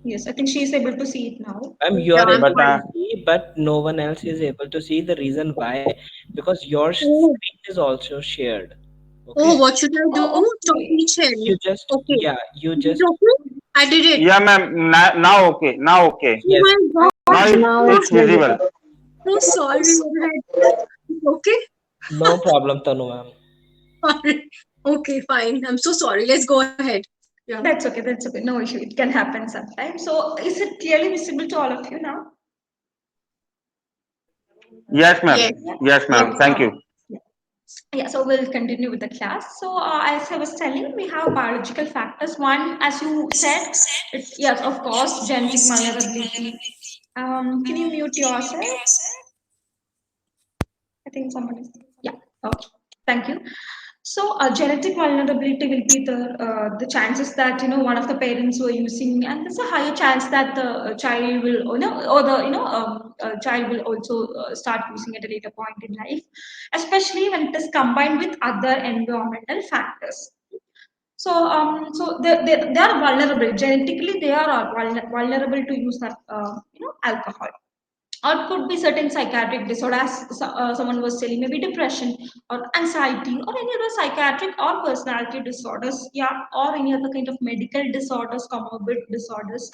yes, I think she is able to see it now. Ma'am, you Yeah, are I'm able but to fine. see, but no one else is able to see. The reason why, because your Oh, screen is also shared. oh, Okay, what should I Oh, do? Stop okay. me sharing. you just, Okay. yeah, you Is it just, okay? I did it. yeah, ma'am. Now okay. Now okay. Oh yes. my God. Now Now it's it's visible. visible. So sorry. What did I do? Okay. No problem, Tanu ma'am. Sorry. Okay, fine. I'm so sorry. Let's go ahead. Yeah. That's okay. That's okay. No issue. It can happen sometimes. So, is it clearly visible to all of you now? Yes, ma'am. Yes. Yeah. Yes, Yes. ma'am. Thank you. Yeah. Yeah. So we'll continue with the class. So, as I was telling, we have biological factors. One, as you said, it's yes, of course, genetic vulnerability. Can you mute yourself? I think someone is. Yeah. Okay. Thank you. So, genetic vulnerability will be the chances that one of the parents were using, and there's a higher chance that the child will, or the child will also start using at a later point in life, especially when it is combined with other environmental factors. So, they are vulnerable genetically. They are vulnerable to use that alcohol, or it could be certain psychiatric disorder, as someone was telling, maybe depression or anxiety or any other psychiatric or personality disorders, yeah, or any other kind of medical disorders, comorbid disorders.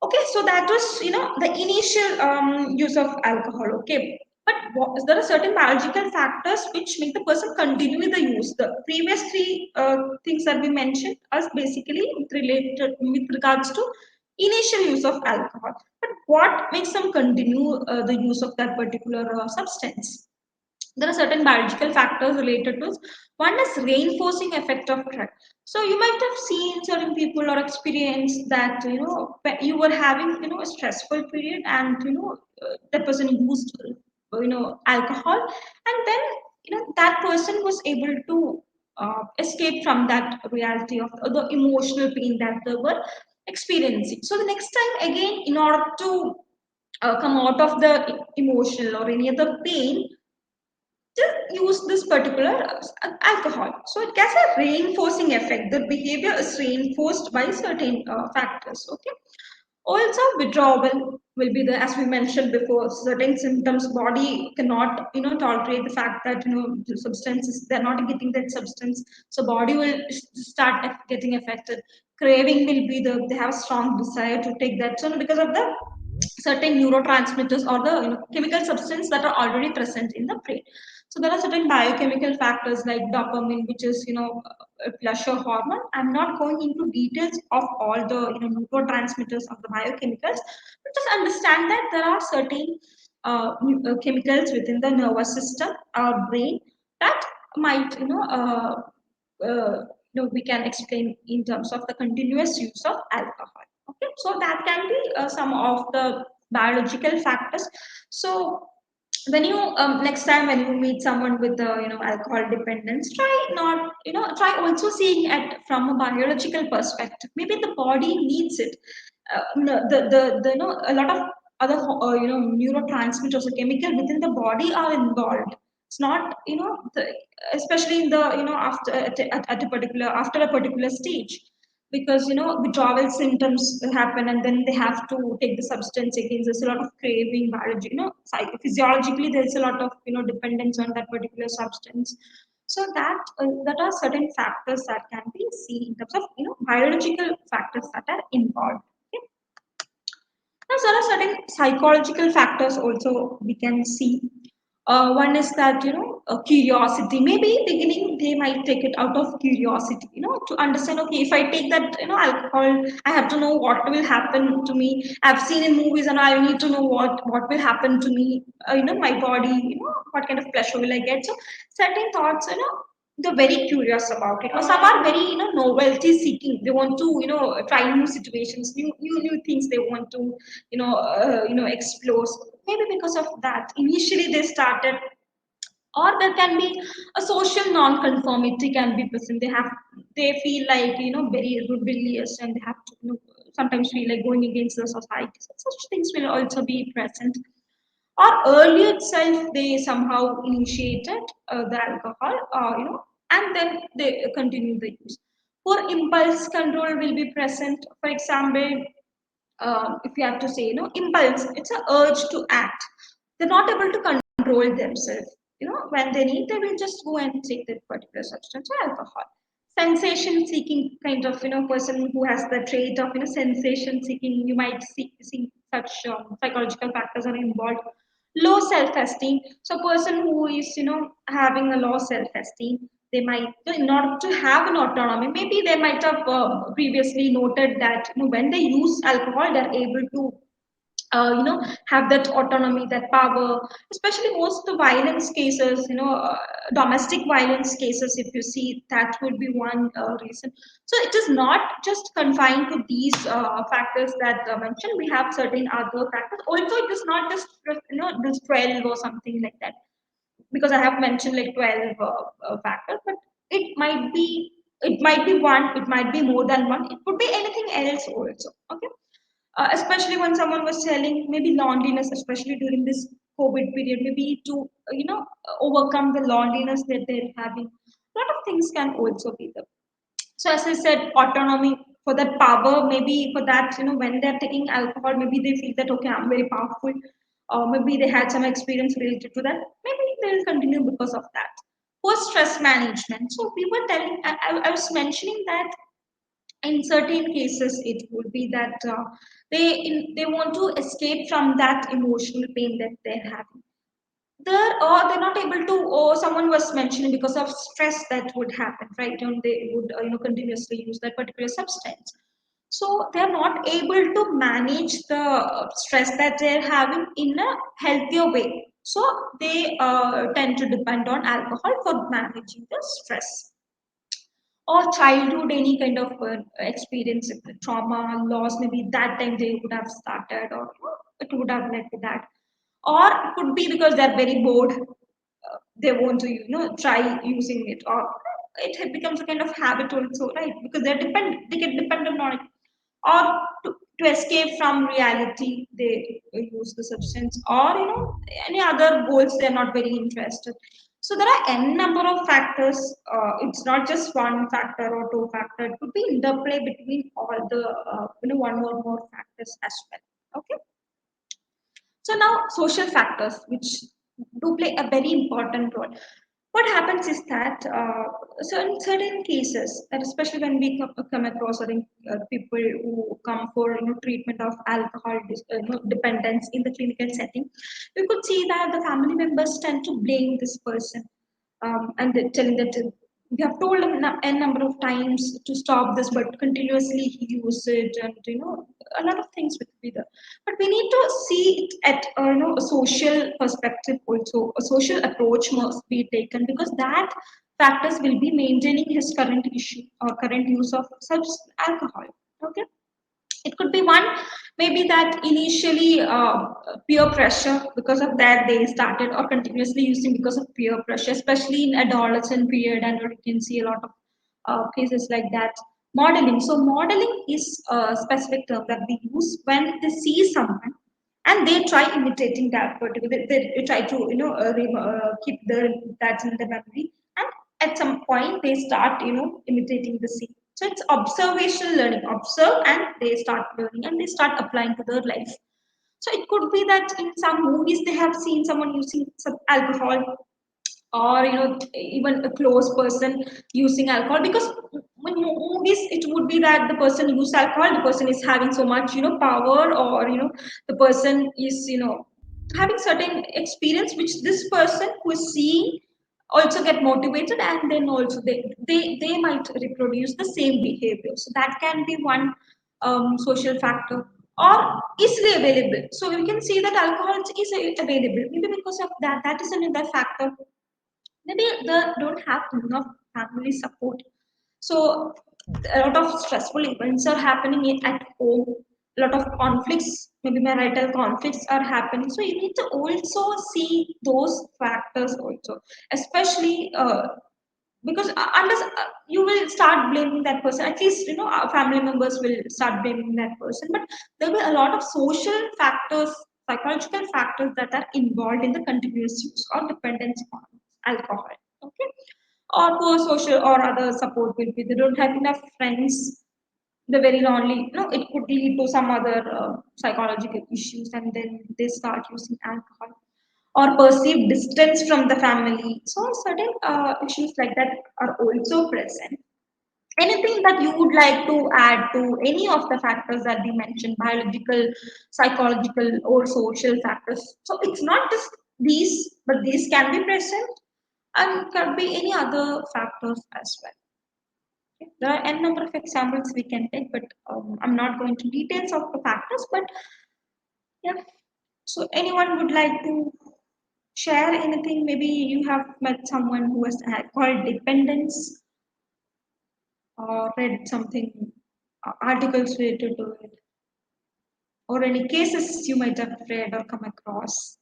Okay, so that was, the initial use of alcohol. Okay, but there are certain biological factors which make the person continue with the use. The previous three things that we mentioned are basically related with regards to initial use of alcohol. But what makes them continue the use of that particular substance? There are certain biological factors related to it. One is reinforcing effect of drug. So you might have seen certain people or experienced that when you were having a stressful period, and the person used alcohol, and then that person was able to escape from that reality of the emotional pain that they were experiencing. So the next time again, in order to come out of the emotional or any other pain, just use this particular alcohol. So it has a reinforcing effect. The behavior is reinforced by certain factors. Okay. Also, withdrawal will be the, as we mentioned before, certain symptoms. Body cannot tolerate the fact that the substances, they're not getting that substance. So body will start getting affected. Craving will be the, they have a strong desire to take that. So because of the certain neurotransmitters or the chemical substance that are already present in the brain. So there are certain biochemical factors like dopamine, which is a pleasure hormone. I'm not going into details of all the neurotransmitters of the biochemicals, but just understand that there are certain chemicals within the nervous system, our brain, that might we can explain in terms of the continuous use of alcohol. Okay, so that can be some of the biological factors. So when you next time when you meet someone with the alcohol dependence, try not try also seeing it from a biological perspective. Maybe the body needs it. No, the a lot of other neurotransmitters or chemical within the body are involved. It's not especially in the after at a particular after a particular stage, because withdrawal symptoms happen, and then they have to take the substance again. There's a lot of craving, biology, physiologically there's a lot of dependence on that particular substance. So that are certain factors that can be seen in terms of biological factors that are involved. Okay? Now, there are certain psychological factors also we can see. One is that curiosity. Maybe beginning they might take it out of curiosity, to understand. Okay, if I take that alcohol, I have to know what will happen to me. I've seen in movies, and I need to know what will happen to me. My body. What kind of pleasure will I get? So certain thoughts. they're very curious about it, or some are very novelty seeking. They want to try new situations, new things they want to explore. So maybe because of that initially they started. Or there can be a social non-conformity can be present. They feel like very rebellious, and they have to sometimes feel like going against the society. So such things will also be present. Or earlier itself they somehow initiated the alcohol, and then they continue the use. Poor impulse control will be present. For example, if you have to say, impulse, it's an urge to act. They're not able to control themselves. When they need, they will just go and take that particular substance or alcohol. Sensation seeking kind of, person who has the trait of, sensation seeking, you might see such psychological factors are involved. Low self-esteem. So, person who is, having a low self-esteem, they might, in order to have an autonomy, maybe they might have previously noted that when they use alcohol they're able to have that autonomy, that power. Especially most of the violence cases, domestic violence cases, if you see, that would be one reason. So it is not just confined to these factors that mentioned. We have certain other factors also. It is not just this 12 or something like that, because I have mentioned like 12 factors, but it might be one, it might be more than one, it could be anything else also. Okay. Especially when someone was telling maybe loneliness, especially during this COVID period, maybe to overcome the loneliness that they're having. A lot of things can also be there. So as I said, autonomy, for that power, maybe for that, when they're taking alcohol, maybe they feel that okay, I'm very powerful, or maybe they had some experience related to that. Maybe they will continue because of that. Post stress management. So we were telling, I was mentioning that in certain cases it would be that they want to escape from that emotional pain that they're having. They're not able to, or someone was mentioning because of stress that would happen, right? And they would continuously use that particular substance. So they're not able to manage the stress that they're having in a healthier way. So they tend to depend on alcohol for managing the stress. Or childhood, any kind of experience, trauma, loss, maybe that time they would have started, or it would have led to that. Or it could be because they're very bored, they want to try using it, or becomes a kind of habit also, right? Because they get dependent on it. Or to escape from reality they use the substance, or any other goals they're not very interested. So there are n number of factors. It's not just one factor or two factor, it could be interplay between all the one or more factors as well. Okay. So now social factors, which do play a very important role. What happens is that so in certain cases, and especially when we come across certain people who come for treatment of alcohol dependence in the clinical setting, we could see that the family members tend to blame this person, and they telling that we have told him a number of times to stop this, but continuously he uses it, and a lot of things would be there. But we need to see it at a social perspective also. A social approach must be taken, because that factors will be maintaining his current issue or current use of such alcohol. Okay. It could be one, maybe that initially peer pressure, because of that they started or continuously using because of peer pressure, especially in adolescent period, and you can see a lot of cases like that. Modeling. So modeling is a specific term that we use when they see someone and they try imitating that particular. They try to keep that in the memory, and at some point they start imitating the scene. So it's observational learning. Observe and they start learning and they start applying to their life. So it could be that in some movies they have seen someone using some alcohol, or even a close person using alcohol. Because in movies it would be that the person use alcohol, the person is having so much power, or the person is having certain experience which this person who is seeing also get motivated, and then also they might reproduce the same behavior. So that can be one social factor. Or easily available. So you can see that alcohol is available, maybe because of that. That is another factor. Maybe they don't have enough family support. So a lot of stressful events are happening at home. A lot of conflicts, maybe marital conflicts are happening. So you need to also see those factors also, especially because unless you will start blaming that person, at least our family members will start blaming that person, but there will be a lot of social factors, psychological factors that are involved in the continuous use or dependence on alcohol. Okay, or poor social or other support will be they don't have enough friends, they're very lonely, it could lead to some other psychological issues, and then they start using alcohol, or perceived distance from the family. So certain issues like that are also present. Anything that you would like to add to any of the factors that we mentioned, biological, psychological, or social factors? So it's not just these, but these can be present and can be any other factors as well. Okay. There are n number of examples we can take, but I'm not going to details of the factors. But yeah, so anyone would like to share anything? Maybe you have met someone who has alcohol dependence or read something, articles related to it, or any cases you might have read or come across.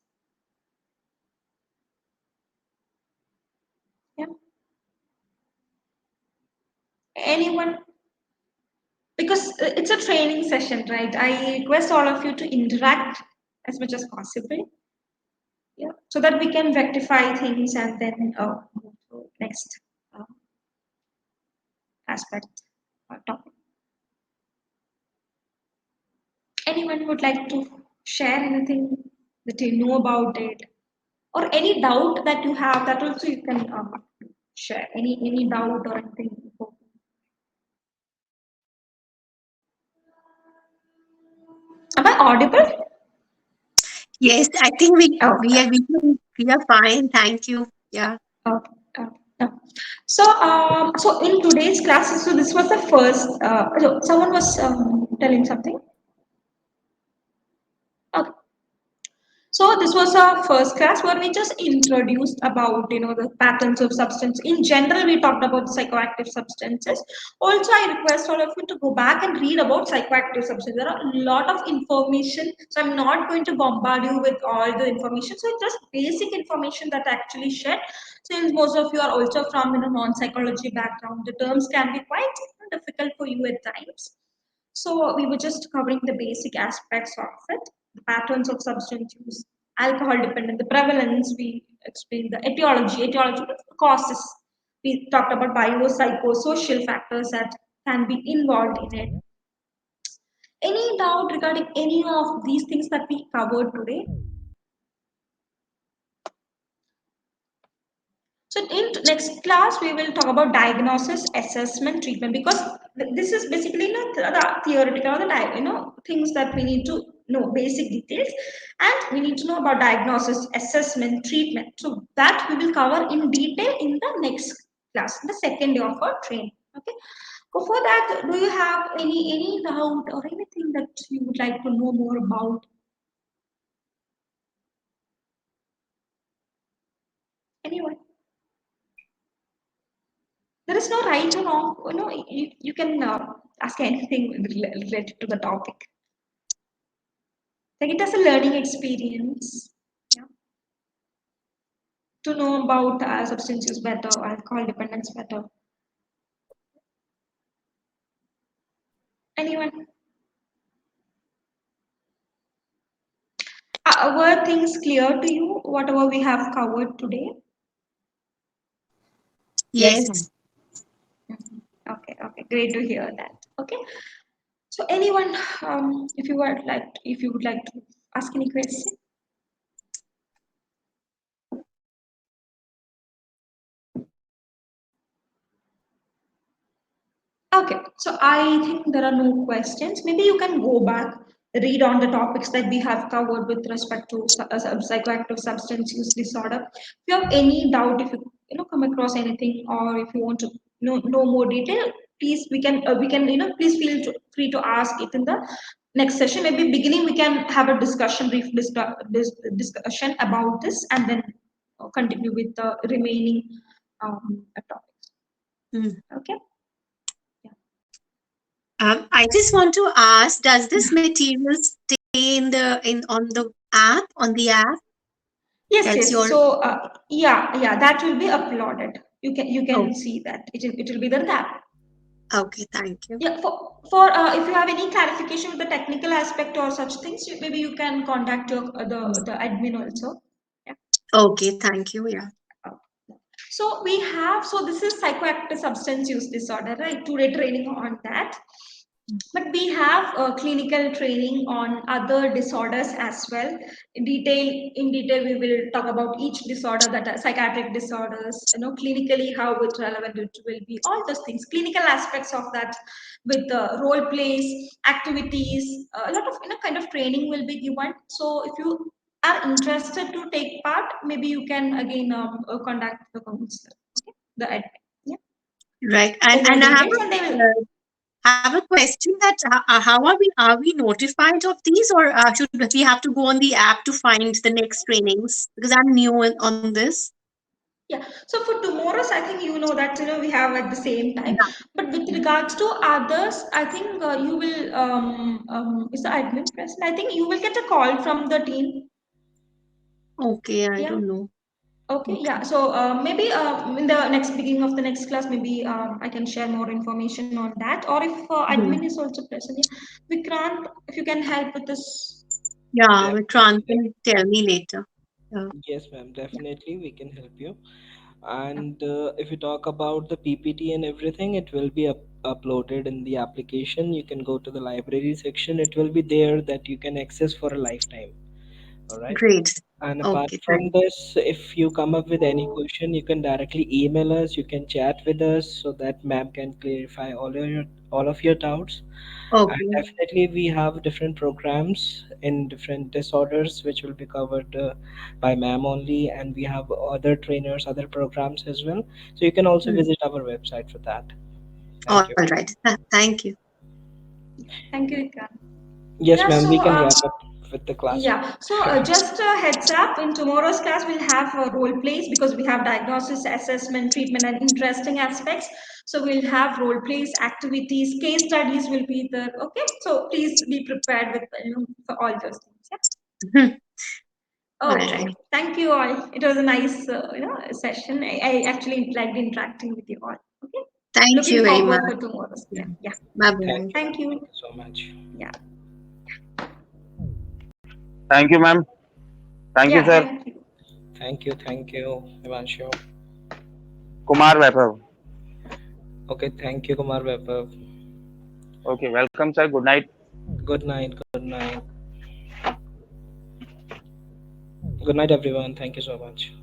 Yeah, anyone? Because it's a training session, right? I request all of you to interact as much as possible. Yeah, so that we can rectify things and then move to next uh, aspect or topic. Anyone would like to share anything that you know about it, or any doubt that you have? That also you can share. Any doubt or anything. Am I audible? Yes, I think Oh, we are fine. Thank you. Yeah. okay. No. So, so in today's class, so this was the first. So someone was telling something. Okay. So this was our first class where we just introduced about the patterns of substance. In general, we talked about psychoactive substances. Also, I request all of you to go back and read about psychoactive substances. There are a lot of information, so I'm not going to bombard you with all the information. So it's just basic information that I actually shared. Since most of you are also from non-psychology background, the terms can be quite difficult for you at times. So we were just covering the basic aspects of it, the patterns of substance use, alcohol dependent, the prevalence, we explained the etiology, the causes. We talked about biopsychosocial factors that can be involved in it. Any doubt regarding any of these things that we covered today? So in next class, we will talk about diagnosis, assessment, treatment, because this is basically the theoretical, things that we need to know, basic details, and we need to know about diagnosis, assessment, treatment. So that we will cover in detail in the next class, the second day of our training. Okay. Before that, do you have any doubt or anything that you would like to know more about? Anyone? There is no right or wrong. You can ask anything related to the topic. Take it as a learning experience. Yeah. To know about substance use better, alcohol dependence better. Anyone? Were things clear to you? Whatever we have covered today. Yes, ma'am. Yes. Mhm. Okay. Okay. Great to hear that. Okay. So anyone, if you would like to ask any question. Okay, so I think there are no questions. Maybe you can go back, read on the topics that we have covered with respect to psychoactive substance use disorder. If you have any doubt, if you come across anything, or if you want to know more detail, please we can please feel free to ask it in the next session. Maybe beginning we can have a discussion, brief discussion about this, and then continue with the remaining topics. Mm. Okay. I just want to ask, does this material stay in on the app, Yes, That's yes. your So yeah, that will be uploaded. You oh, can see that it will be there. That okay, thank you. yeah. For if you have any clarification with the technical aspect or such things, maybe you can contact your the admin also. Yeah. Okay, thank you. Yeah. So we have, so this is psychoactive substance use disorder, right? Today training on that. But we have clinical training on other disorders as well. In detail, we will talk about each disorder, that are psychiatric disorders, clinically how it's relevant it will be, all those things, clinical aspects of that, with role plays, activities, a lot of kind of training will be given. So if you are interested to take part, maybe you can again contact the counselor, okay, the admin, yeah, Right. for more And I details, and they will. have a question that how are we notified of these, or should we have to go on the app to find the next trainings? Because I'm new on this. Yeah. So for tomorrow's, I think that we have at the same time. But with regards to others, I think you will is the admin present? I think you will get a call from the team. Okay, I Yeah. don't know. Okay. Okay. Yeah. So maybe in the next beginning of the next class, maybe I can share more information on that. Or if Hmm. admin is also present, yeah. Vikrant, if you can help with this. Yeah, Vikrant Definitely. can tell me later. Yeah. Yes, ma'am. Definitely, we can help you. And if you talk about the PPT and everything, it will be uploaded in the application. You can go to the library section. It will be there that you can access for a lifetime. All right. Great. And apart Okay, from this, if you come up with any question, you can directly email us. You can chat with us so that ma'am can clarify all of your doubts. And okay. definitely, we have different programs in different disorders which will be covered by ma'am only, and we have other trainers, other programs as well. So you can also Hmm. visit our website for that. All Thank you. right. Thank you. Thank you, Vikrant. Yes, Yeah. ma'am. We So can wrap up with the class. yeah, so just a heads up, in tomorrow's class we'll have role plays because we have diagnosis, assessment, treatment, and interesting aspects. So we'll have role plays, activities, case studies will be there. Okay, so please be prepared with for all those things. Yeah. All Okay. right. Thank you all. It was a nice session. I actually liked interacting with you all. Okay. Thank you Looking very forward much. for tomorrow's. Yeah. Yeah. Bye Thank bye. you, ma'am. Thank Thank you. you so much. Yeah. Thank you, ma'am. Thank you, Yeah. sir. Thank you. Thank you, Ivanshu. Kumar Vaibhav. Okay, thank you, Kumar Vaibhav. Okay, welcome, sir. Good night. Good night. Good night. Good night, everyone. Thank you so much.